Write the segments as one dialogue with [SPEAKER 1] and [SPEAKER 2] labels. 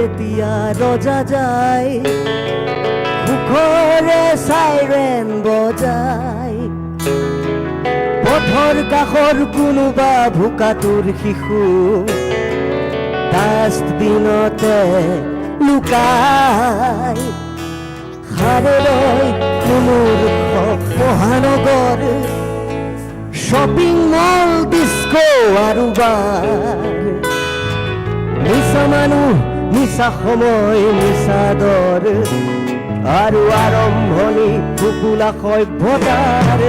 [SPEAKER 1] যেতিয়া ৰজা যায় সুখৰে চাইৰেন বজায় পথৰ কাষৰ কোনোবা ভোকাতুৰ শিশু ডাষ্টবিনতে লুকাই হাৰেলৈ মূৰ্খ মহানগৰ শ্বপিং মল ডিস্কো আৰু বাৰ মিছা মানুহ মিছা সময় মিছা দৰ আৰু আৰম্ভণি ফুকুলা সভ্যতাৰ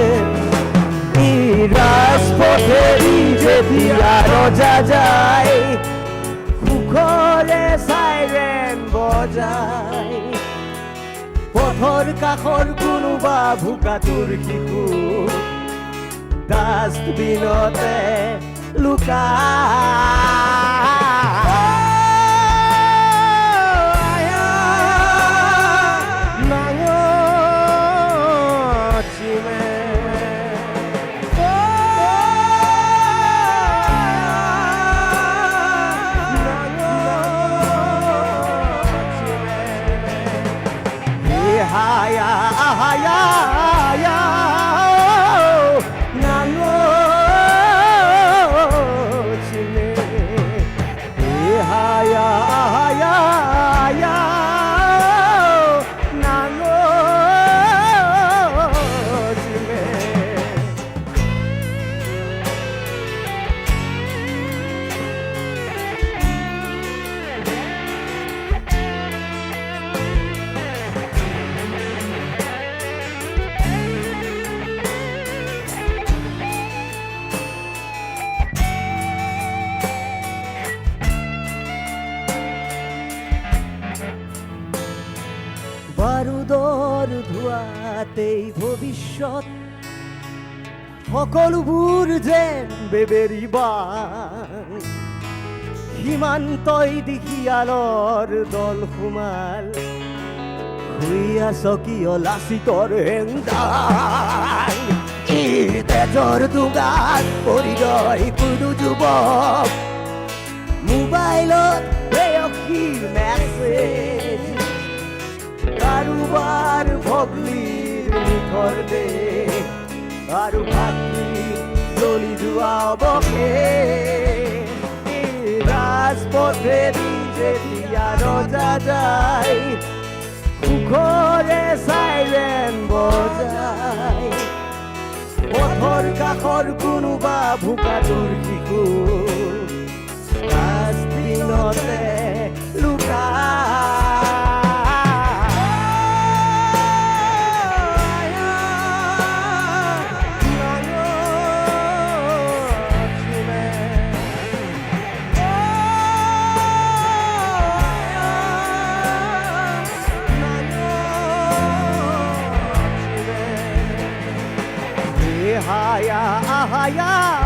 [SPEAKER 1] ই ৰাজপথেৰি যেতিয়া ৰজা যায় সুখৰে চাইৰেন বজায় পথৰ কাষৰ কোনোবা ভোকাতুৰ শিশু ডাষ্টবিনতে বাৰুদৰ ধোঁৱাতেই ভৱিষ্যত সকলোবোৰ যেন বেবেৰিবা সীমান্তই দিশিয়ালৰ দল সোমাল শুই আছ কিয় লাচিতৰ হেংদান ই তেজৰ দুগাত পৰিৰয় কোনো যুৱক মোবাইলত প্ৰেয়সীৰ মেছেজ কাৰোবাৰ ভগ্নীৰ নিথৰ দেহ আৰু ভাতৃ জ্বলি যোৱা অৱশেষ ৰাজপথেৰি যেতিয়া ৰজা যায় সুখৰে চাইৰেন বজায় পথৰ কাষৰ কোনোবা ভোকাতুৰ শিশু ডাষ্টবিনতে লুকায় Haya, haya.